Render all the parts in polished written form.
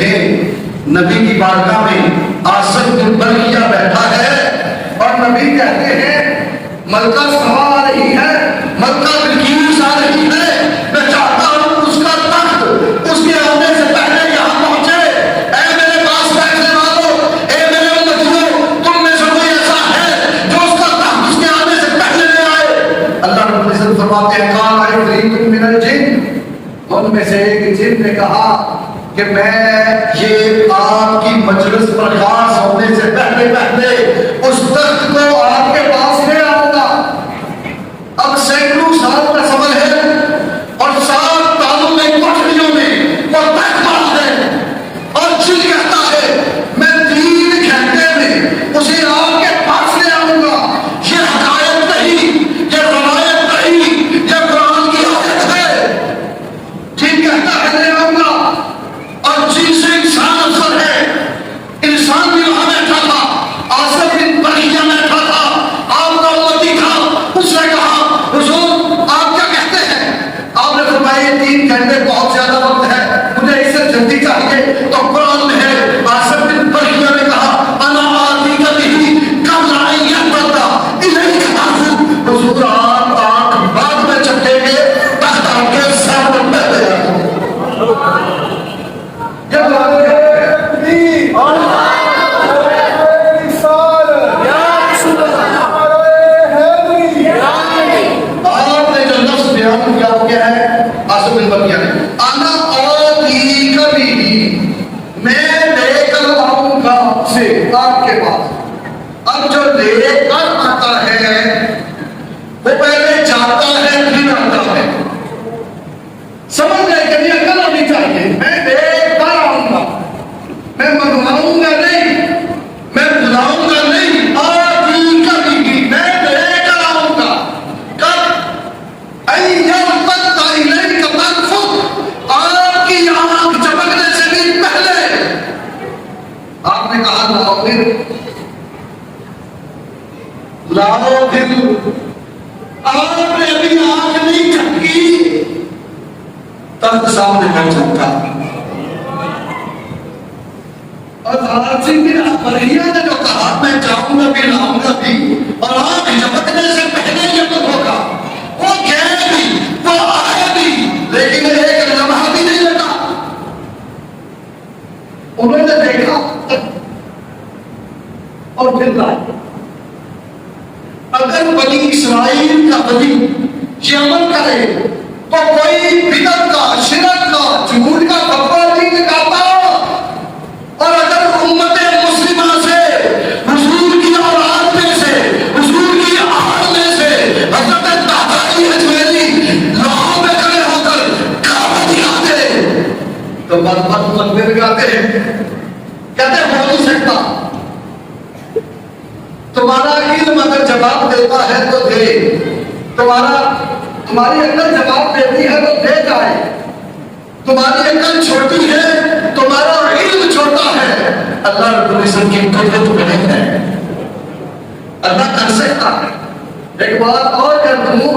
دیکھیں نبی کی بارگاہ میں آصف بن برقیہ بیٹھا ہے اور نبی کہتے ہیں ملکہ سما آ رہی ہے، ملکہ بلقیس آ رہی ہے، میں چاہتا ہوں اس کا تخت اس کے آنے سے پہلے یہاں پہنچے۔ اے میرے پاس بیٹھنے والوں، اے میرے امتیوں، تم میں سے کوئی ایسا ہے جو اس کا تخت اس کے آنے سے پہلے لے آئے؟ اللہ رب العزت فرماتے ہیں قال عفریت من الجن، ان میں سے ایک جن نے کہا کہ میں یہ آپ کی مجلس برخاست ہونے سے پہلے پہلے اس تخت کو آپ کے پاس لے آؤں گا۔ اب سینکڑوں سال کا سفر ہے اور 7 تالوں میں کوٹھریوں میں وہ تخت پڑا ہے اور جن کہتا ہے میں 3 گھنٹے میں اسے آپ کے پاس لے آؤں گا۔ یہ حقائق نہیں، یہ روایت نہیں، یہ قرآن کی آیت ہے۔ جن کہتا ہے لے آؤں گا اور جن سے انسان افضل ہے، انسان بھی وہاں بیٹھا تھا، آصف بن برقیہ بیٹھا تھا، آپ کا امتی تھا، اس نے کہا حضور آپ کیا کہتے ہیں؟ آپ نے فرمایا 3 گھنٹے بہت زیادہ وقت ہے، مجھے اس سے جلدی چاہیے۔ تو قرآن میں ہے آصف بن برقیہ نے کہا انا آتیک بہ قبل ان یحبط الیک طرفک، حضور آپ آنکھ بعد میں چکیں گے، تخت آپ کے سامنے پہلے آ جب آپ نے جو لفظ بیان کیا وہ کیا ہے؟ آصف بن برقیہ نے انا آتیک بہ، میں لے کر آؤں گا سے آپ کے پاس۔ اب جو لے کر آتا ہے وہ پہلے جاتا ہے پھر آتا ہے، سمجھ گئے کہ یہ عقل ہونی چاہیے۔ میں لے کر آؤں گا، میں منگواؤں گا نہیں، میں بلاؤں گا نہیں، آتیک بہ، میں لے کر آؤں گا۔ کب؟ این یلتفت الیک طرفک، آپ کی آنکھ چمکنے سے بھی پہلے۔ آپ نے کہا لاؤ پھر، لاؤ پھر، آپ نے ابھی آنکھ نہیں چمکی، تخت سامنے پہنچ سکتا۔ اور آصف بن برقیہ نے جو کہا میں جاؤں گا بھی لاؤں گا بھی اور آنکھ جھپکنے سے پہلے یہ تو ہوگا، وہ گئے بھی، وہ آئے بھی، لیکن ایک لمحہ بھی نہیں لگا۔ انہوں نے دیکھا اور پھر لائے۔ اگر بنی اسرائیل کا بنی یہ عمل کرے تو کوئی بدعت کا، شرک کا، جھوٹ کا فتویٰ نہیں نکالتا۔ اور اگر امت مسلمہ سے، حضور کی اولاد میں سے، حضور کی آل میں سے حضرت طہائی اجمیری لاہور میں کھڑے ہو کر کعبہ دکھاتے تو بد تکبیر گاتے ہیں، کہتے ہو نہیں سکتا۔ تمہارا علم اگر جواب دیتا ہے تو دے، تمہاری عقل جواب دیتی ہے تو دے جائے۔ تمہاری عقل چھوٹی ہے، تمہارا علم چھوٹا ہے، اللہ رب العزت کی قدرت بڑی ہے، اللہ کر سکتا ہے۔ ایک بات اور کر دوں،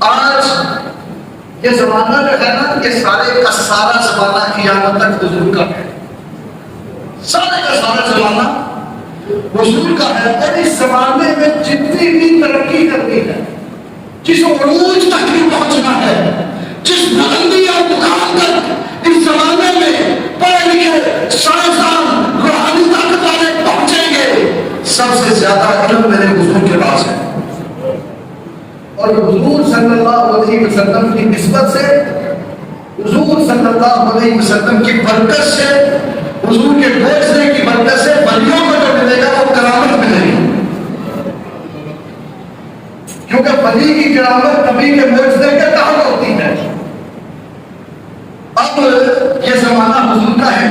آج یہ زمانہ جو ہے نا، یہ سارے کا سارا زمانہ قیامت تک حضور کا ہے، سارے کا سارا زمانہ حضور کا ہے۔ اور اس زمانے میں جتنی بھی ترقی کرنی ہے، جس عروج تک بھی پہنچنا ہے، جس بلندی اور مقام تک اس زمانے میں پڑھے لکھے سائنسدان روحانی طاقت والے پہنچیں گے، سب سے زیادہ علم میرے حضور کے پاس ہے۔ اور حضور صلی اللہ علیہ وسلم کی نسبت سے، حضور صلی اللہ علیہ وسلم کی برکت سے، حضور کے معجزے کی برکت سے ولیوں کو جو ملے گا وہ کرامت ملے گی، کیونکہ ولی کی کرامت نبی کے معجزے کے تحت ہوتی ہے۔ اب یہ زمانہ حضور کا ہے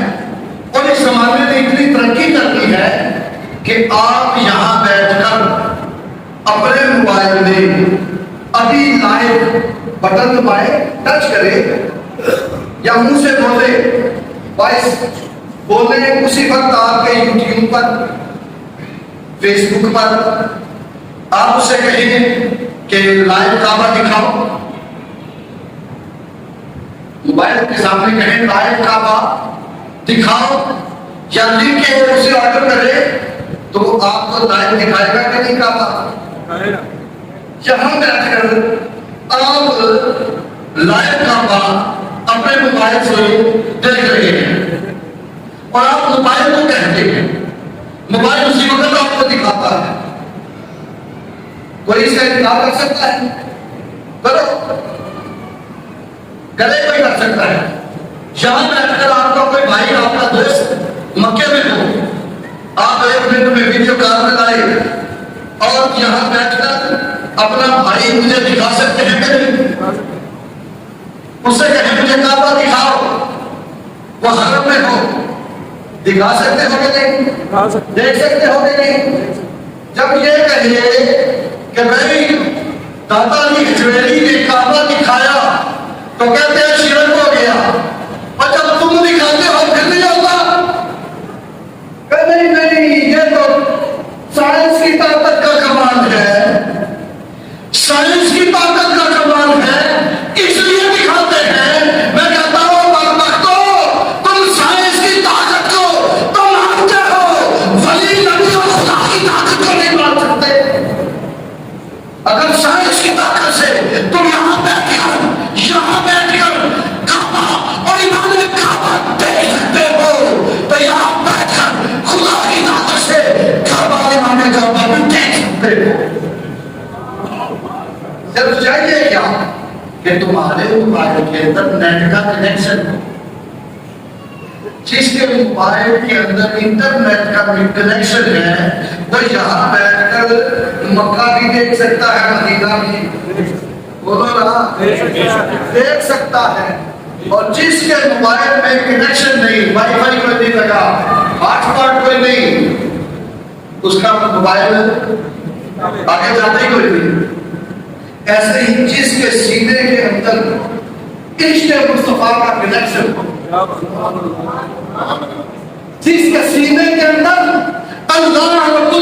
اور اس زمانے میں اتنی ترقی کرتی ہے کہ آپ یہاں بیٹھ کر اپنے موبائل میں ابھی لائیو بٹن دبائے، ٹچ کرے یا منہ سے بولے، وائس بولے، اسی وقت آپ کے یوٹیوب پر، فیس بک پر آپ اسے کہیں گے کہ لائیو کعبہ دکھاؤ، موبائل کے سامنے کہیں لائیو کعبہ، دکھاؤ یا لکھ کے اسے آرڈر کرے تو وہ آپ کو لائیو دکھائے گا کہ نہیں کعبہ؟ یہاں بیٹھ کر آپ لائیو کعبہ اپنے موبائل سے دیکھ رہے ہیں اور آپ موبائل کو کہتے ہیں، موبائل اسی وقت آپ کو دکھاتا ہے، کوئی اس کا انکار کر سکتا ہے؟ کرو، گلے کوئی کر سکتا ہے؟ یہاں بیٹھ کر آپ کا کوئی بھائی، آپ کا دوست مکے میں ہو، آپ ایک منٹ میں ویڈیو کال لگائے اور یہاں بیٹھ کر اپنا بھائی مجھے دکھا سکتے ہیں کہ نہیں؟ اس سے کہیں مجھے کعبہ دکھاؤ، وہ حرم میں ہو، دکھا سکتے ہو کہ نہیں؟ دیکھ سکتے ہو کہ نہیں؟ جب یہ کہیے کہ بھائی داتا علی حجویری نے کعبہ دکھایا تو کہتے ہیں شرک ہو گیا، اور جب تم دکھاتے ہو پھر نہیں ہوتا؟ کہ نہیں، یہ تو سائنس کی طاقت کا کمال ہے، سائنس کی طاقت کا کمال ہے اس لیے دکھاتے ہیں۔ میں کہتا ہوں بدبختو، تم سائنس کی طاقت کو تو مانتے ہو، ولی نبی اور خدا کی طاقت کو نہیں مان سکتے۔ اگر سائنس کی طاقت سے تم یہاں بیٹھ کر کعبہ اور امام کعبہ دیکھ سکتے ہو تو یہاں بیٹھ کر خدا کی طاقت سے کعبہ اور امام کعبہ بھی دیکھ سکتے ہو۔ صرف چاہیے کیا کہ تمہارے موبائل کے اندر نیٹ کا کنیکشن ہو۔ جس کے موبائل کے اندر انٹرنیٹ کا کنیکشن ہے وہ یہاں بیٹھ کر مکہ بھی دیکھ سکتا ہے، مدینہ بھی بولو نا دیکھ سکتا ہے، اور جس کے موبائل میں کنیکشن نہیں، وائی فائی کوئی نہیں لگا، ہاٹ اسپاٹ کوئی نہیں، اس کا موبائل آگے جاتا ہی کوئی نہیں۔ ایسے ہی جس کے سینے کے اندر عشق مصطفیٰ کا کنیکشن ہو، جس کے سینے کے اندر اللہ رب